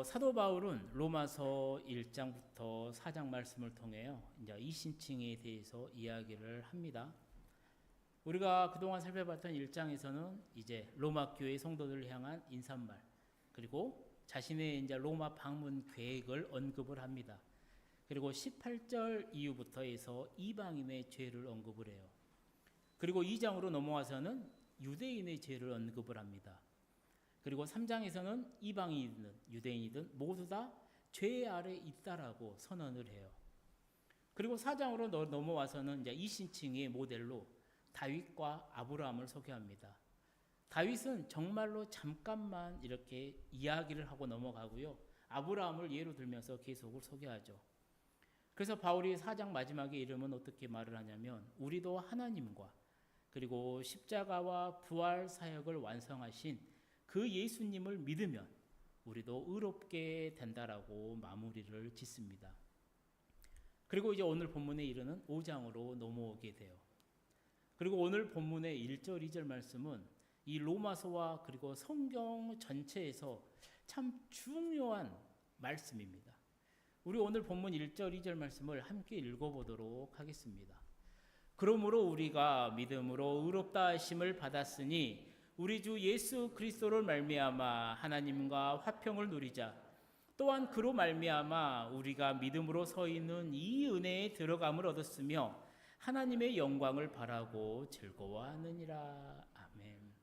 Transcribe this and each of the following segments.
사도 바울은 로마서 1장부터 4장 말씀을 통해요. 이제 이신칭에 대해서 이야기를 합니다. 우리가 그동안 살펴봤던 1장에서는 이제 로마 교회 성도들을 향한 인사말, 그리고 자신의 이제 로마 방문 계획을 언급을 합니다. 그리고 18절 이후부터 해서 이방인의 죄를 언급을 해요. 그리고 2장으로 넘어와서는 유대인의 죄를 언급을 합니다. 그리고 3장에서는 이방인이든 유대인이든 모두 다 죄 아래 있다라고 선언을 해요. 그리고 4장으로 넘어와서는 이제 이신칭의 모델로 다윗과 아브라함을 소개합니다. 다윗은 정말로 잠깐만 이렇게 이야기를 하고 넘어가고요. 아브라함을 예로 들면서 계속을 소개하죠. 그래서 바울이 4장 마지막에 이르면 어떻게 말을 하냐면, 우리도 하나님과 그리고 십자가와 부활 사역을 완성하신 그 예수님을 믿으면 우리도 의롭게 된다라고 마무리를 짓습니다. 그리고 이제 오늘 본문에 이르는 5장으로 넘어오게 돼요. 그리고 오늘 본문의 1절, 2절 말씀은 이 로마서와 그리고 성경 전체에서 참 중요한 말씀입니다. 우리 오늘 본문 1절, 2절 말씀을 함께 읽어보도록 하겠습니다. 그러므로 우리가 믿음으로 의롭다 하심을 받았으니 우리 주 예수 그리스도를 말미암아 하나님과 화평을 누리자. 또한 그로 말미암아 우리가 믿음으로 서 있는 이 은혜에 들어감을 얻었으며 하나님의 영광을 바라고 즐거워하느니라. 아멘.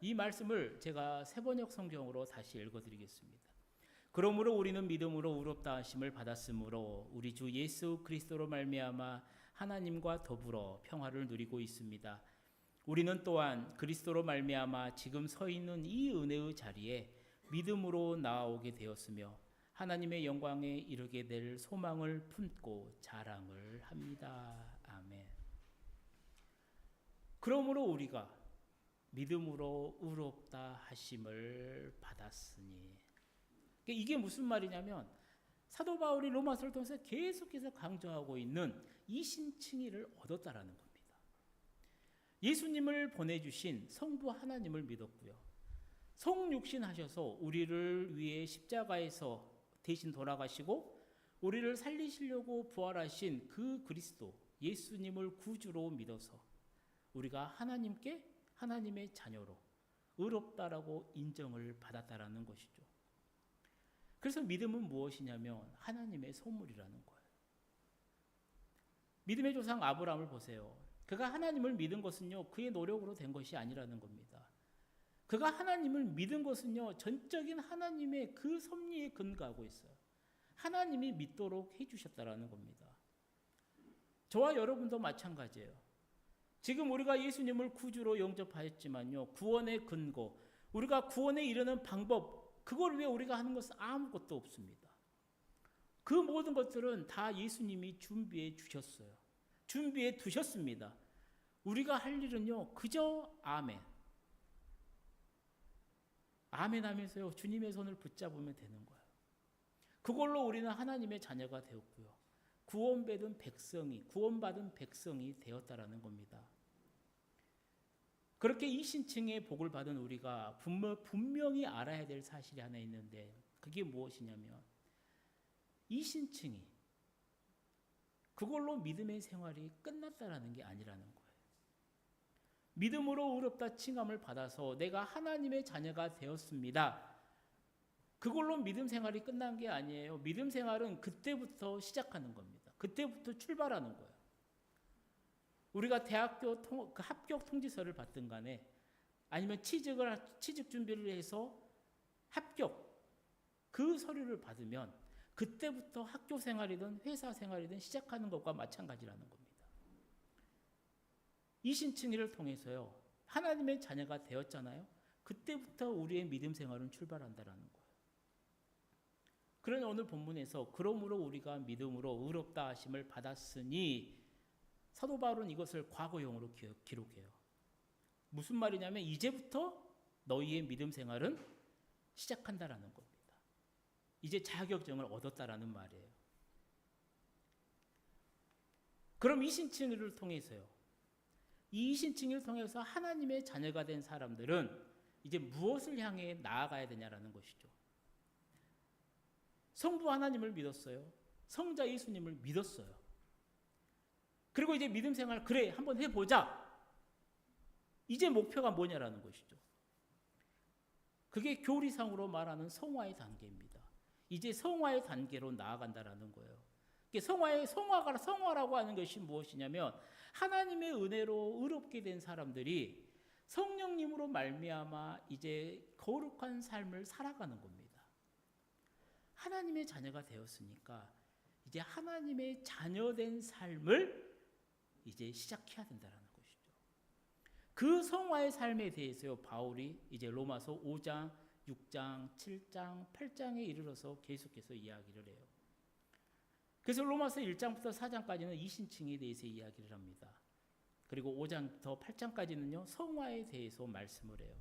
이 말씀을 제가 세번역 성경으로 다시 읽어드리겠습니다. 그러므로 우리는 믿음으로 의롭다 하심을 받았으므로 우리 주 예수 그리스도로 말미암아 하나님과 더불어 평화를 누리고 있습니다. 우리는 또한 그리스도로 말미암아 지금 서 있는 이 은혜의 자리에 믿음으로 나아오게 되었으며 하나님의 영광에 이르게 될 소망을 품고 자랑을 합니다. 아멘. 그러므로 우리가 믿음으로 의롭다 하심을 받았으니, 이게 무슨 말이냐면 사도 바울이 로마서를 통해서 계속해서 강조하고 있는 이신칭의를 얻었다라는 겁니다. 예수님을 보내주신 성부 하나님을 믿었고요. 성육신 하셔서 우리를 위해 십자가에서 대신 돌아가시고 우리를 살리시려고 부활하신 그 그리스도 예수님을 구주로 믿어서 우리가 하나님께 하나님의 자녀로 의롭다라고 인정을 받았다라는 것이죠. 그래서 믿음은 무엇이냐면 하나님의 선물이라는 거예요. 믿음의 조상 아브라함을 보세요. 그가 하나님을 믿은 것은요, 그의 노력으로 된 것이 아니라는 겁니다. 그가 하나님을 믿은 것은요, 전적인 하나님의 그 섭리에 근거하고 있어요. 하나님이 믿도록 해주셨다라는 겁니다. 저와 여러분도 마찬가지예요. 지금 우리가 예수님을 구주로 영접하였지만요, 구원의 근거, 우리가 구원에 이르는 방법, 그걸 위해 우리가 하는 것은 아무것도 없습니다. 그 모든 것들은 다 예수님이 준비해 주셨어요. 준비해 두셨습니다. 우리가 할 일은요, 그저 아멘. 아멘 하면서요, 주님의 손을 붙잡으면 되는 거예요. 그걸로 우리는 하나님의 자녀가 되었고요. 구원받은 백성이 되었다라는 겁니다. 그렇게 이신칭의 복을 받은 우리가 분명히 알아야 될 사실이 하나 있는데, 그게 무엇이냐면 이신칭이 그걸로 믿음의 생활이 끝났다라는 게 아니라는 거예요. 믿음으로 의롭다 칭함을 받아서 내가 하나님의 자녀가 되었습니다. 그걸로 믿음 생활이 끝난 게 아니에요. 믿음 생활은 그때부터 시작하는 겁니다. 그때부터 출발하는 거예요. 우리가 대학교 합격 통지서를 받든 간에 아니면 취직 준비를 해서 합격 그 서류를 받으면 그때부터 학교 생활이든 회사 생활이든 시작하는 것과 마찬가지라는 겁니다. 이신칭의를 통해서요, 하나님의 자녀가 되었잖아요. 그때부터 우리의 믿음 생활은 출발한다라는 거예요. 그러니 오늘 본문에서 그러므로 우리가 믿음으로 의롭다 하심을 받았으니, 사도 바울은 이것을 과거형으로 기록해요. 무슨 말이냐면 이제부터 너희의 믿음 생활은 시작한다라는 겁니다. 이제 자격증을 얻었다라는 말이에요. 그럼 이신칭의를 통해서요, 이 이신칭의를 통해서 하나님의 자녀가 된 사람들은 이제 무엇을 향해 나아가야 되냐라는 것이죠. 성부 하나님을 믿었어요. 성자 예수님을 믿었어요. 그리고 이제 믿음 생활 그래 한번 해보자. 이제 목표가 뭐냐라는 것이죠. 그게 교리상으로 말하는 성화의 단계입니다. 이제 성화의 단계로 나아간다라는 거예요. 성화라고 하는 것이 무엇이냐면 하나님의 은혜로 의롭게 된 사람들이 성령님으로 말미암아 이제 거룩한 삶을 살아가는 겁니다. 하나님의 자녀가 되었으니까 이제 하나님의 자녀된 삶을 이제 시작해야 된다는 것이죠. 그 성화의 삶에 대해서요, 바울이 이제 로마서 5장, 6장, 7장, 8장에 이르러서 계속해서 이야기를 해요. 그래서 로마서 1장부터 4장까지는 이신칭에 대해서 이야기를 합니다. 그리고 5장부터 8장까지는요, 성화에 대해서 말씀을 해요.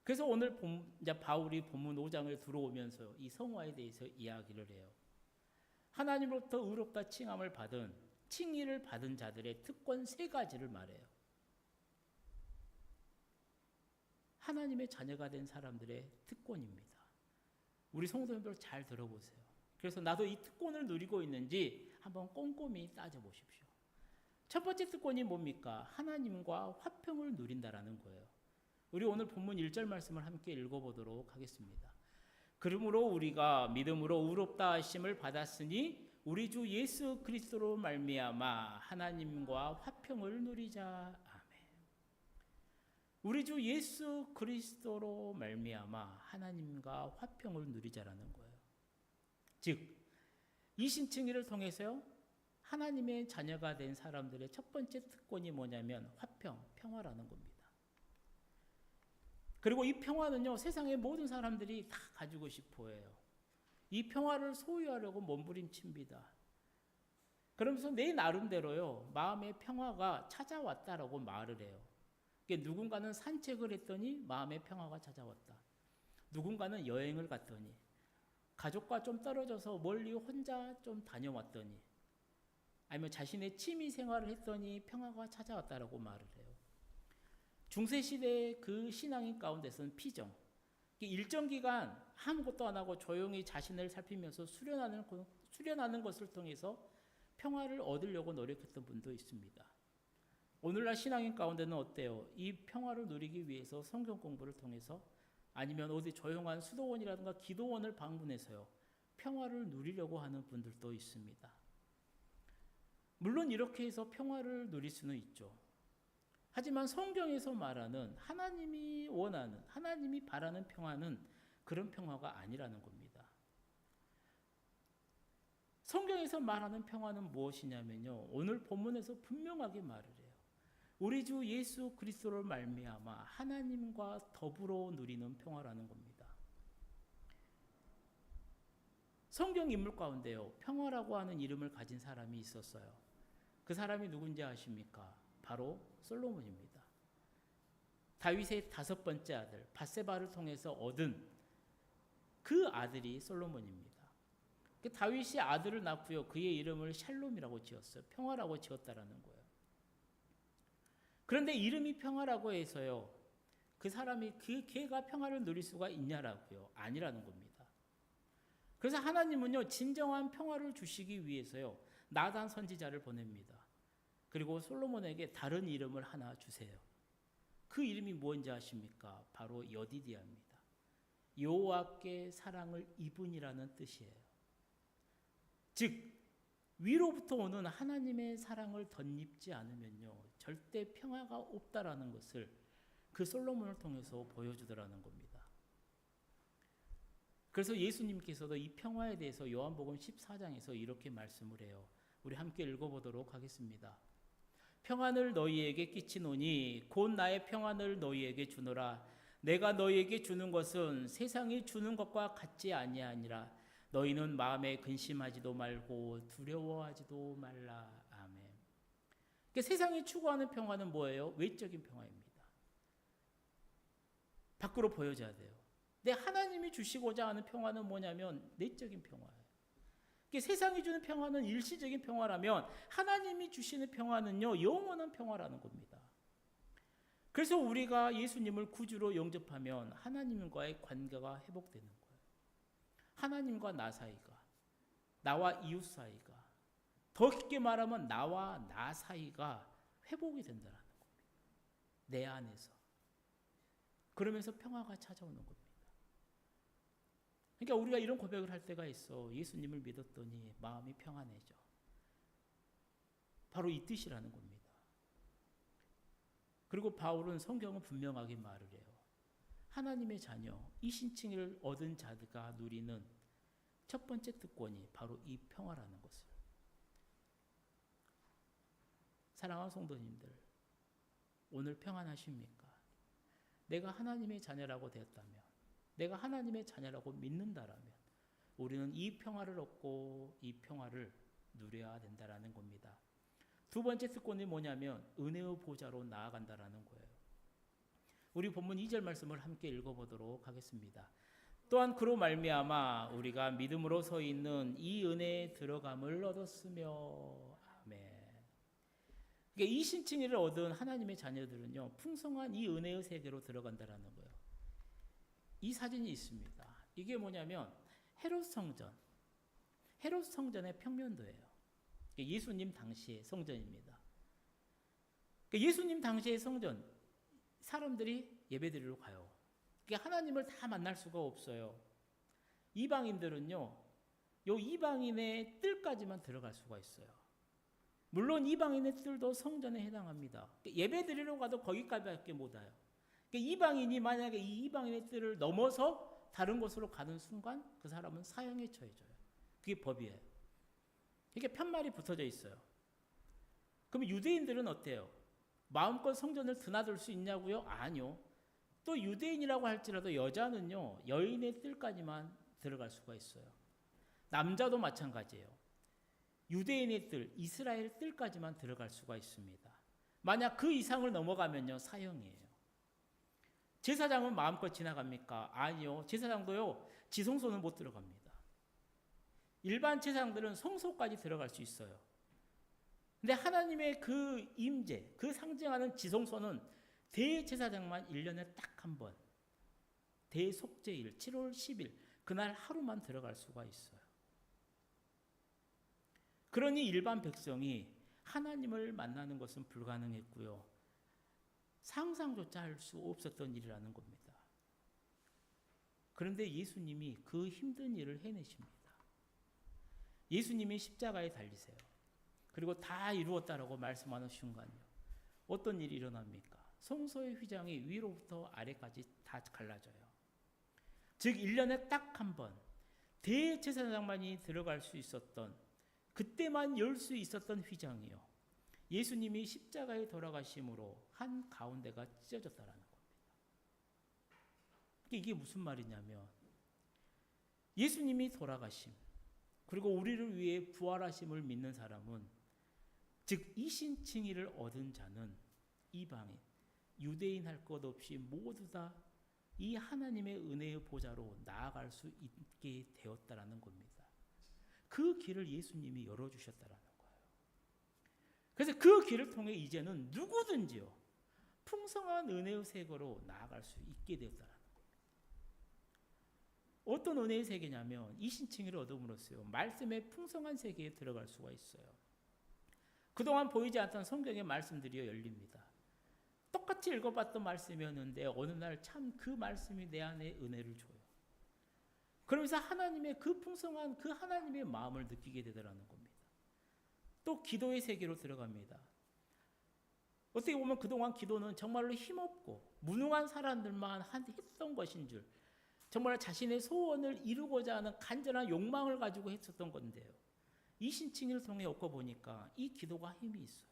그래서 오늘 이제 바울이 본문 5장을 들어오면서 이 성화에 대해서 이야기를 해요. 하나님으로부터 의롭다 칭함을 받은 칭의를 받은 자들의 특권 3가지를 말해요. 하나님의 자녀가 된 사람들의 특권입니다. 우리 성도님들 잘 들어보세요. 그래서 나도 이 특권을 누리고 있는지 한번 꼼꼼히 따져보십시오. 첫 번째 특권이 뭡니까? 하나님과 화평을 누린다라는 거예요. 우리 오늘 본문 1절 말씀을 함께 읽어보도록 하겠습니다. 그러므로 우리가 믿음으로 의롭다 하심을 받았으니 우리 주 예수 그리스도로 말미암아 하나님과 화평을 누리자. 아멘. 우리 주 예수 그리스도로 말미암아 하나님과 화평을 누리자라는 거예요. 즉 이신칭의를 통해서요, 하나님의 자녀가 된 사람들의 첫 번째 특권이 뭐냐면 화평, 평화라는 겁니다. 그리고 이 평화는요, 세상의 모든 사람들이 다 가지고 싶어 해요. 이 평화를 소유하려고 몸부림칩니다. 그러면서 내 나름대로요, 마음의 평화가 찾아왔다라고 말을 해요. 누군가는 산책을 했더니 마음의 평화가 찾아왔다. 누군가는 여행을 갔더니, 가족과 좀 떨어져서 멀리 혼자 좀 다녀왔더니, 아니면 자신의 취미 생활을 했더니 평화가 찾아왔다라고 말을 해요. 중세시대의 그 신앙인 가운데서는 피정, 일정 기간 아무것도 안 하고 조용히 자신을 살피면서 수련하는 것을 통해서 평화를 얻으려고 노력했던 분도 있습니다. 오늘날 신앙인 가운데는 어때요? 이 평화를 누리기 위해서 성경 공부를 통해서 아니면 어디 조용한 수도원이라든가 기도원을 방문해서요, 평화를 누리려고 하는 분들도 있습니다. 물론 이렇게 해서 평화를 누릴 수는 있죠. 하지만 성경에서 말하는 하나님이 원하는, 하나님이 바라는 평화는 그런 평화가 아니라는 겁니다. 성경에서 말하는 평화는 무엇이냐면요, 오늘 본문에서 분명하게 말을 해요. 우리 주 예수 그리스도를 말미암아 하나님과 더불어 누리는 평화라는 겁니다. 성경 인물 가운데요, 평화라고 하는 이름을 가진 사람이 있었어요. 그 사람이 누군지 아십니까? 바로 솔로몬입니다. 다윗의 5번째 아들 밧세바를 통해서 얻은 그 아들이 솔로몬입니다. 다윗이 아들을 낳고요, 그의 이름을 샬롬이라고 지었어요. 평화라고 지었다라는 거예요. 그런데 이름이 평화라고 해서요, 그 사람이 걔가 평화를 누릴 수가 있냐라고요? 아니라는 겁니다. 그래서 하나님은요, 진정한 평화를 주시기 위해서요, 나단 선지자를 보냅니다. 그리고 솔로몬에게 다른 이름을 하나 주세요. 그 이름이 뭔지 아십니까? 바로 여디디아입니다. 여호와께 사랑을 입은이라는 뜻이에요. 즉 위로부터 오는 하나님의 사랑을 덧입지 않으면요, 절대 평화가 없다라는 것을 그 솔로몬을 통해서 보여주더라는 겁니다. 그래서 예수님께서도 이 평화에 대해서 요한복음 14장에서 이렇게 말씀을 해요. 우리 함께 읽어보도록 하겠습니다. 평안을 너희에게 끼치노니 곧 나의 평안을 너희에게 주노라. 내가 너희에게 주는 것은 세상이 주는 것과 같지 아니하니라. 너희는 마음에 근심하지도 말고 두려워하지도 말라. 아멘. 그러니까 세상이 추구하는 평화는 뭐예요? 외적인 평화입니다. 밖으로 보여줘야 돼요. 근데 하나님이 주시고자 하는 평화는 뭐냐면 내적인 평화예요. 세상이 주는 평화는 일시적인 평화라면 하나님이 주시는 평화는요, 영원한 평화라는 겁니다. 그래서 우리가 예수님을 구주로 영접하면 하나님과의 관계가 회복되는 거예요. 하나님과 나 사이가, 나와 이웃 사이가, 더 깊게 말하면 나와 나 사이가 회복이 된다는 겁니다. 내 안에서. 그러면서 평화가 찾아오는 겁니다. 그러니까 우리가 이런 고백을 할 때가 있어. 예수님을 믿었더니 마음이 평안해져. 바로 이 뜻이라는 겁니다. 그리고 바울은 성경은 분명하게 말을 해요. 하나님의 자녀, 이 신칭을 얻은 자가 누리는 첫 번째 특권이 바로 이 평화라는 것을. 사랑하는 성도님들, 오늘 평안하십니까? 내가 하나님의 자녀라고 되었다면, 내가 하나님의 자녀라고 믿는다라면 우리는 이 평화를 얻고 이 평화를 누려야 된다라는 겁니다. 두 번째 특권이 뭐냐면 은혜의 보좌로 나아간다라는 거예요. 우리 본문 2절 말씀을 함께 읽어보도록 하겠습니다. 또한 그로 말미암아 우리가 믿음으로 서 있는 이 은혜에 들어감을 얻었으며. 아멘. 그러니까 이 신칭의를 얻은 하나님의 자녀들은요, 풍성한 이 은혜의 세계로 들어간다라는 거예요. 이 사진이 있습니다. 이게 뭐냐면 헤롯 성전의 평면도예요. 예수님 당시의 성전입니다. 예수님 당시의 성전, 사람들이 예배드리러 가요. 하나님을 다 만날 수가 없어요. 이방인들은요, 요 이방인의 뜰까지만 들어갈 수가 있어요. 물론 이방인의 뜰도 성전에 해당합니다. 예배드리러 가도 거기까지밖에 못 와요. 이방인이 만약에 이 이방인의 뜰을 넘어서 다른 곳으로 가는 순간 그 사람은 사형에 처해져요. 그게 법이에요. 이게 편말이 붙어져 있어요. 그럼 유대인들은 어때요? 마음껏 성전을 드나들 수 있냐고요? 아니요. 또 유대인이라고 할지라도 여자는요, 여인의 뜰까지만 들어갈 수가 있어요. 남자도 마찬가지예요. 유대인의 뜰, 이스라엘 뜰까지만 들어갈 수가 있습니다. 만약 그 이상을 넘어가면요, 사형이에요. 제사장은 마음껏 지나갑니까? 아니요. 제사장도요, 지성소는 못 들어갑니다. 일반 제사장들은 성소까지 들어갈 수 있어요. 근데 하나님의 그 임재, 그 상징하는 지성소는 대제사장만 1년에 딱 한 번, 대속죄일 7월 10일 그날 하루만 들어갈 수가 있어요. 그러니 일반 백성이 하나님을 만나는 것은 불가능했고요. 상상조차 할 수 없었던 일이라는 겁니다. 그런데 예수님이 그 힘든 일을 해내십니다. 예수님이 십자가에 달리세요. 그리고 다 이루었다라고 말씀하는 순간요, 어떤 일이 일어납니까? 성소의 휘장이 위로부터 아래까지 다 갈라져요. 즉 1년에 딱 한 번 대제사장만이 들어갈 수 있었던, 그때만 열 수 있었던 휘장이요, 예수님이 십자가에 돌아가심으로 한 가운데가 찢어졌다라는 겁니다. 이게 무슨 말이냐면 예수님이 돌아가심, 그리고 우리를 위해 부활하심을 믿는 사람은, 즉 이신칭의를 얻은 자는 이방인, 유대인 할 것 없이 모두 다 이 하나님의 은혜의 보좌로 나아갈 수 있게 되었다라는 겁니다. 그 길을 예수님이 열어주셨다라는 거예요. 그래서 그 길을 통해 이제는 누구든지요, 풍성한 은혜의 세계로 나아갈 수 있게 되었다라는 겁니다. 어떤 은혜의 세계냐면 이신칭의를 얻음으로써 말씀의 풍성한 세계에 들어갈 수가 있어요. 그동안 보이지 않던 성경의 말씀들이 열립니다. 똑같이 읽어봤던 말씀이었는데 어느 날 참 그 말씀이 내 안에 은혜를 줘요. 그러면서 하나님의 그 풍성한 그 하나님의 마음을 느끼게 되더라는 겁니다. 또 기도의 세계로 들어갑니다. 어떻게 보면 그동안 기도는 정말로 힘없고 무능한 사람들만 했던 것인 줄, 정말 자신의 소원을 이루고자 하는 간절한 욕망을 가지고 했었던 건데요, 이 신칭의를 통해 얻고 보니까 이 기도가 힘이 있어요.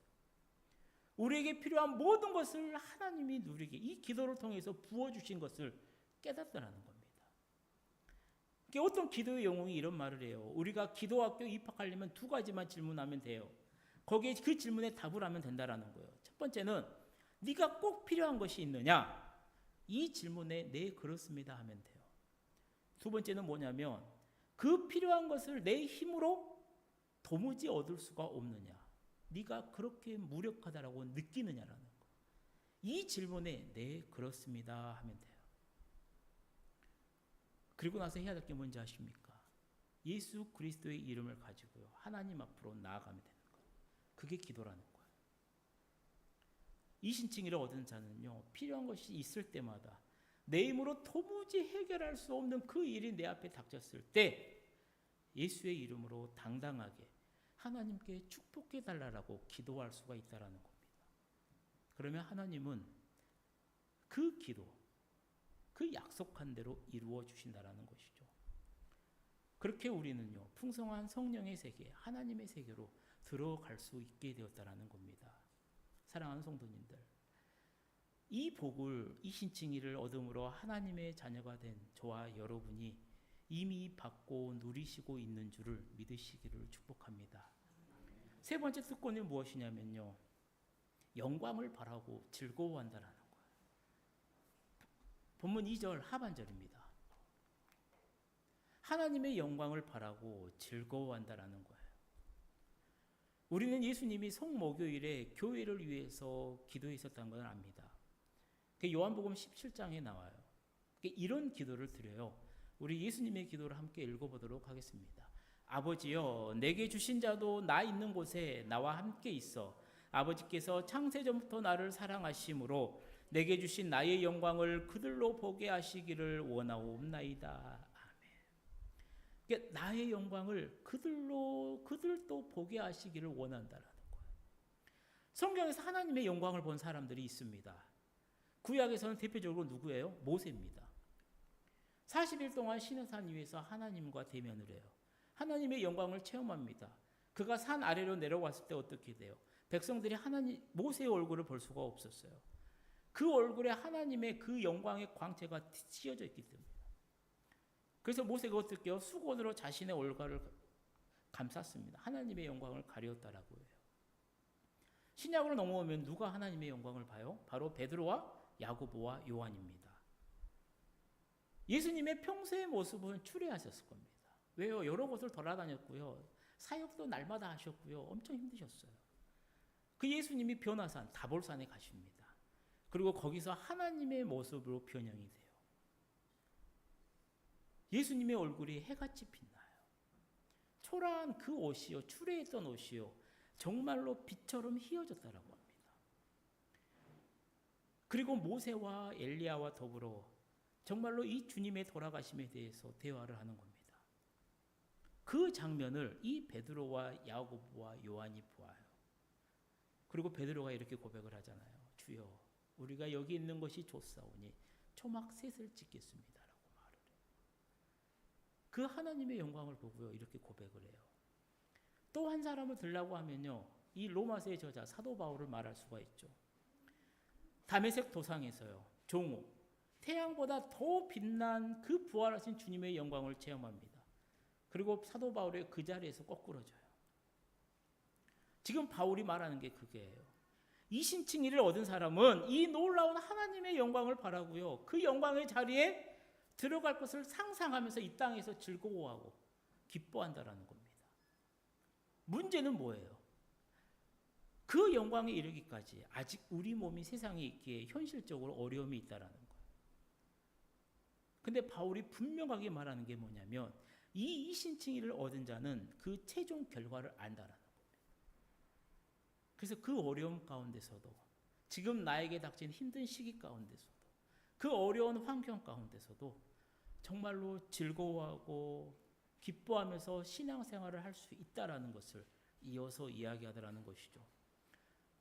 우리에게 필요한 모든 것을 하나님이 누리게 이 기도를 통해서 부어주신 것을 깨닫더라는 겁니다. 어떤 기도의 영웅이 이런 말을 해요. 우리가 기도학교 입학하려면 2가지만 질문하면 돼요. 거기에 그 질문에 답을 하면 된다라는 거예요. 첫 번째는 네가 꼭 필요한 것이 있느냐? 이 질문에 네, 그렇습니다 하면 돼요. 두 번째는 뭐냐면 그 필요한 것을 내 힘으로 도무지 얻을 수가 없느냐? 네가 그렇게 무력하다라고 느끼느냐라는 거. 이 질문에 네, 그렇습니다 하면 돼요. 그리고 나서 해야 될 게 뭔지 아십니까? 예수 그리스도의 이름을 가지고요, 하나님 앞으로 나아가면 되는 거예요. 그게 기도라는 거예요. 이신칭의를 얻은 자는요, 필요한 것이 있을 때마다 내 힘으로 도무지 해결할 수 없는 그 일이 내 앞에 닥쳤을 때 예수의 이름으로 당당하게 하나님께 축복해 달라고 기도할 수가 있다라는 겁니다. 그러면 하나님은 그 기도, 그 약속한 대로 이루어 주신다라는 것이죠. 그렇게 우리는요, 풍성한 성령의 세계, 하나님의 세계로 들어갈 수 있게 되었다라는 겁니다. 사랑하는 성도님들, 이 복을, 이 신칭의를 얻음으로 하나님의 자녀가 된 저와 여러분이 이미 받고 누리시고 있는 줄을 믿으시기를 축복합니다. 세 번째 특권이 무엇이냐면요, 영광을 바라고 즐거워한다라는 거예요. 본문 2절 하반절입니다. 하나님의 영광을 바라고 즐거워한다라는 거예요. 우리는 예수님이 성목요일에 교회를 위해서 기도했었다는 걸 압니다. 요한복음 17장에 나와요. 이런 기도를 드려요. 우리 예수님의 기도를 함께 읽어보도록 하겠습니다. 아버지여, 내게 주신 자도 나 있는 곳에 나와 함께 있어 아버지께서 창세전부터 나를 사랑하심으로 내게 주신 나의 영광을 그들로 보게 하시기를 원하옵나이다. 아멘. 나의 영광을 그들도 보게 하시기를 원한다라는 거예요. 성경에서 하나님의 영광을 본 사람들이 있습니다. 구약에서는 대표적으로 누구예요? 모세입니다. 40일 동안 시내산 위에서 하나님과 대면을 해요. 하나님의 영광을 체험합니다. 그가 산 아래로 내려왔을 때 어떻게 돼요? 백성들이 모세의 얼굴을 볼 수가 없었어요. 그 얼굴에 하나님의 그 영광의 광채가 씌어져 있기 때문에. 그래서 모세가 어떻게 해요? 수건으로 자신의 얼굴을 감쌌습니다. 하나님의 영광을 가렸다라고 해요. 신약으로 넘어오면 누가 하나님의 영광을 봐요? 바로 베드로와 야고보와 요한입니다. 예수님의 평소의 모습은 추레하셨을 겁니다. 왜요? 여러 곳을 돌아다녔고요. 사역도 날마다 하셨고요. 엄청 힘드셨어요. 그 예수님이 변화산, 다볼산에 가십니다. 그리고 거기서 하나님의 모습으로 변형이 돼요. 예수님의 얼굴이 해같이 빛나요. 초라한 그 옷이요, 추레했던 옷이요, 정말로 빛처럼 휘어졌다라고 합니다. 그리고 모세와 엘리야와 더불어 정말로 이 주님의 돌아가심에 대해서 대화를 하는 겁니다. 그 장면을 이 베드로와 야고보와 요한이 보아요. 그리고 베드로가 이렇게 고백을 하잖아요. 주여, 우리가 여기 있는 것이 좋사오니 초막 셋을 짓겠습니다라고 말을 해요. 그 하나님의 영광을 보고요, 이렇게 고백을 해요. 또 한 사람을 들라고 하면요, 이 로마서의 저자 사도 바울을 말할 수가 있죠. 다메섹 도상에서요, 종호, 태양보다 더 빛난 그 부활하신 주님의 영광을 체험합니다. 그리고 사도 바울의 그 자리에서 거꾸러져요. 지금 바울이 말하는 게 그게예요. 이 신칭의를 얻은 사람은 이 놀라운 하나님의 영광을 바라고요, 그 영광의 자리에 들어갈 것을 상상하면서 이 땅에서 즐거워하고 기뻐한다라는 겁니다. 문제는 뭐예요? 그 영광에 이르기까지 아직 우리 몸이 세상에 있기에 현실적으로 어려움이 있다라는 거예요. 근데 바울이 분명하게 말하는 게 뭐냐면 이 신칭의를 얻은 자는 그 최종 결과를 안다라는 겁니다. 그래서 그 어려움 가운데서도, 지금 나에게 닥친 힘든 시기 가운데서도, 그 어려운 환경 가운데서도 정말로 즐거워하고 기뻐하면서 신앙생활을 할 수 있다라는 것을 이어서 이야기하더라는 것이죠.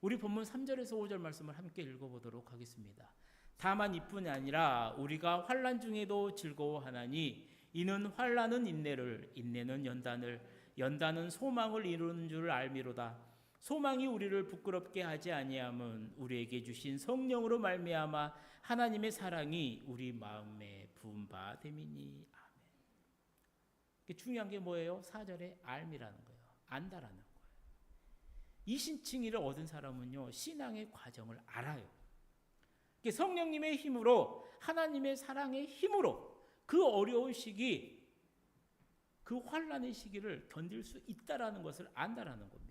우리 본문 3절에서 5절 말씀을 함께 읽어보도록 하겠습니다. 다만 이뿐이 아니라 우리가 환난 중에도 즐거워하나니 이는 환난은 인내를, 인내는 연단을, 연단은 소망을 이루는 줄 알미로다. 소망이 우리를 부끄럽게 하지 아니함은 우리에게 주신 성령으로 말미암아 하나님의 사랑이 우리 마음에 부은 바 됨이니. 아멘. 중요한 게 뭐예요? 4절에 알미라는 거예요. 안다라는 거예요. 이 신칭의를 얻은 사람은요, 신앙의 과정을 알아요. 성령님의 힘으로, 하나님의 사랑의 힘으로 그 어려운 시기, 그 환난의 시기를 견딜 수 있다라는 것을 안다라는 겁니다.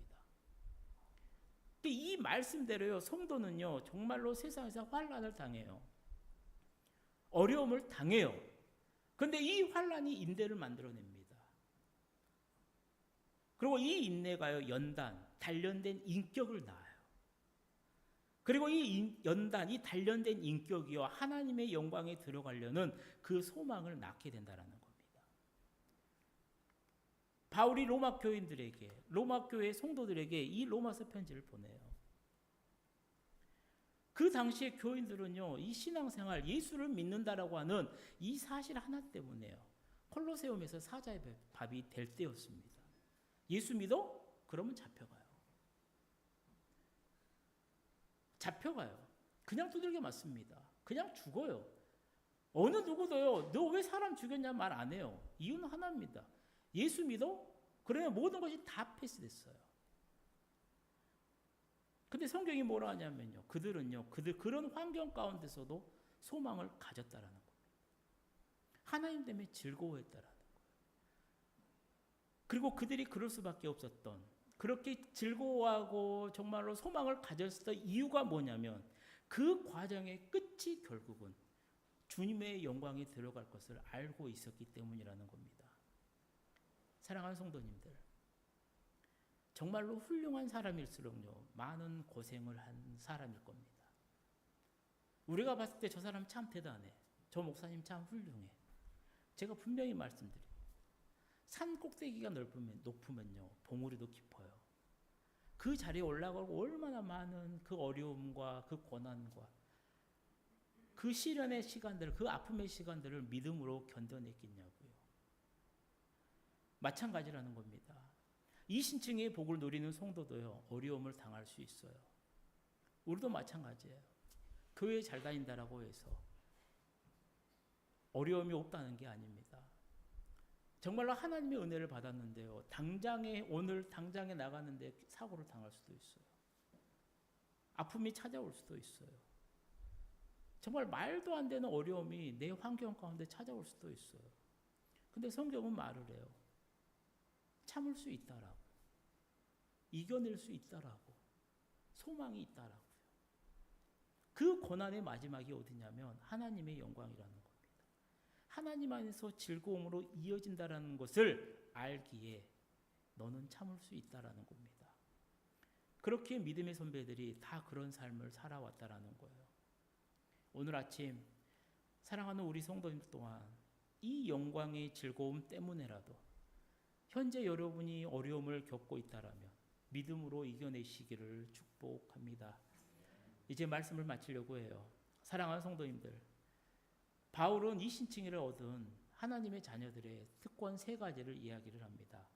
이 말씀대로요, 성도는요, 정말로 세상에서 환난을 당해요. 어려움을 당해요. 그런데 이 환난이 인내를 만들어냅니다. 그리고 이 인내가요, 연단, 단련된 인격을 낳아요. 그리고 이 연단, 이 단련된 인격이요, 하나님의 영광에 들어가려는 그 소망을 낳게 된다라는 겁니다. 바울이 로마 교인들에게, 로마 교회 성도들에게 이 로마서 편지를 보내요. 그 당시에 교인들은요, 이 신앙생활, 예수를 믿는다라고 하는 이 사실 하나 때문에요, 콜로세움에서 사자의 밥이 될 때였습니다. 예수 믿어? 그러면 잡혀가요. 잡혀가요. 그냥 두들겨 맞습니다. 그냥 죽어요. 어느 누구도요, 너 왜 사람 죽였냐 말 안 해요. 이유는 하나입니다. 예수 믿어? 그러면 모든 것이 다 패스됐어요. 근데 성경이 뭐라 하냐면요, 그들은요, 그런 환경 가운데서도 소망을 가졌다라는 거예요. 하나님 때문에 즐거워했다라는 거예요. 그리고 그들이 그럴 수밖에 없었던, 그렇게 즐거워하고 정말로 소망을 가졌던 이유가 뭐냐면, 그 과정의 끝이 결국은 주님의 영광에 들어갈 것을 알고 있었기 때문이라는 겁니다. 사랑하는 성도님들, 정말로 훌륭한 사람일수록요, 많은 고생을 한 사람일 겁니다. 우리가 봤을 때 저 사람 참 대단해, 저 목사님 참 훌륭해. 제가 분명히 말씀드려요. 산 꼭대기가 높으면요, 봉우리도 깊어요. 그 자리에 올라가고 얼마나 많은 그 어려움과 그 고난과 그 시련의 시간들, 그 아픔의 시간들을 믿음으로 견뎌냈겠냐고요. 마찬가지라는 겁니다. 이 신층의 복을 누리는 성도도요, 어려움을 당할 수 있어요. 우리도 마찬가지예요. 교회 잘 다닌다라고 해서 어려움이 없다는 게 아닙니다. 정말로 하나님의 은혜를 받았는데요, 오늘 당장에 나가는데 사고를 당할 수도 있어요. 아픔이 찾아올 수도 있어요. 정말 말도 안 되는 어려움이 내 환경 가운데 찾아올 수도 있어요. 근데 성경은 말을 해요. 참을 수 있다라고, 이겨낼 수 있다라고, 소망이 있다라고요. 그 고난의 마지막이 어디냐면 하나님의 영광이라는 겁니다. 하나님 안에서 즐거움으로 이어진다라는 것을 알기에 너는 참을 수 있다라는 겁니다. 그렇게 믿음의 선배들이 다 그런 삶을 살아왔다라는 거예요. 오늘 아침 사랑하는 우리 성도님들 또한 이 영광의 즐거움 때문에라도 현재 여러분이 어려움을 겪고 있다라면 믿음으로 이겨내시기를 축복합니다. 이제 말씀을 마치려고 해요. 사랑하는 성도님들, 바울은 이 신칭의를 얻은 하나님의 자녀들의 특권 3가지를 이야기를 합니다.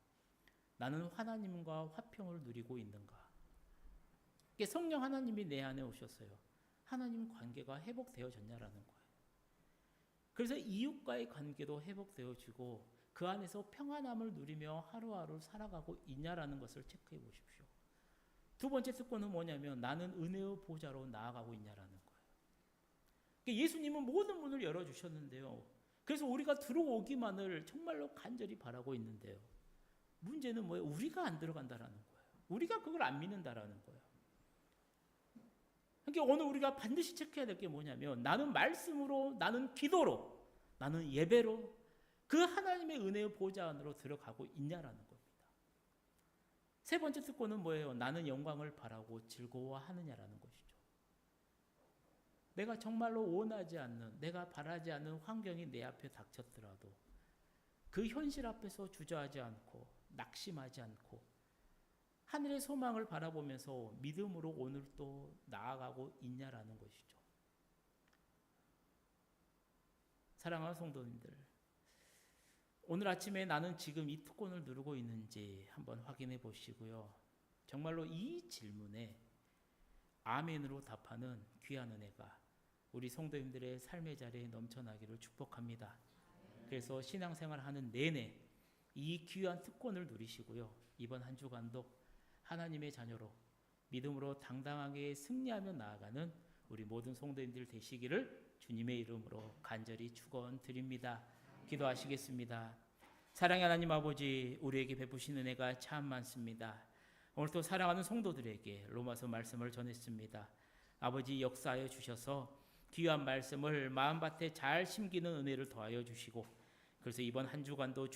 나는 하나님과 화평을 누리고 있는가? 성령 하나님이 내 안에 오셨어요. 하나님 관계가 회복되어졌냐라는 거예요. 그래서 이웃과의 관계도 회복되어지고 그 안에서 평안함을 누리며 하루하루 살아가고 있냐라는 것을 체크해 보십시오. 2번째 특권은 뭐냐면 나는 은혜의 보좌로 나아가고 있냐라는 거예요. 예수님은 모든 문을 열어주셨는데요, 그래서 우리가 들어오기만을 정말로 간절히 바라고 있는데요, 문제는 뭐예요? 우리가 안 들어간다라는 거예요. 우리가 그걸 안 믿는다라는 거예요. 그러니까 오늘 우리가 반드시 체크해야 될 게 뭐냐면 나는 말씀으로, 나는 기도로, 나는 예배로 그 하나님의 은혜의 보좌 안으로 들어가고 있냐라는 겁니다. 3번째 특권은 뭐예요? 나는 영광을 바라고 즐거워하느냐라는 것이죠. 내가 정말로 원하지 않는, 내가 바라지 않는 환경이 내 앞에 닥쳤더라도 그 현실 앞에서 주저하지 않고 낙심하지 않고 하늘의 소망을 바라보면서 믿음으로 오늘 또 나아가고 있냐라는 것이죠. 사랑하는 성도님들, 오늘 아침에 나는 지금 이 특권을 누리고 있는지 한번 확인해 보시고요. 정말로 이 질문에 아멘으로 답하는 귀한 은혜가 우리 성도님들의 삶의 자리에 넘쳐나기를 축복합니다. 그래서 신앙생활 하는 내내 이 귀한 특권을 누리시고요, 이번 한 주간도 하나님의 자녀로 믿음으로 당당하게 승리하며 나아가는 우리 모든 성도님들 되시기를 주님의 이름으로 간절히 축원드립니다. 기도하시겠습니다. 사랑의 하나님 아버지, 우리에게 베푸신 은혜가 참 많습니다. 오늘 또 사랑하는 성도들에게 로마서 말씀을 전했습니다. 아버지, 역사하여 주셔서 귀한 말씀을 마음밭에 잘 심기는 은혜를 더하여 주시고, 그래서 이번 한 주간도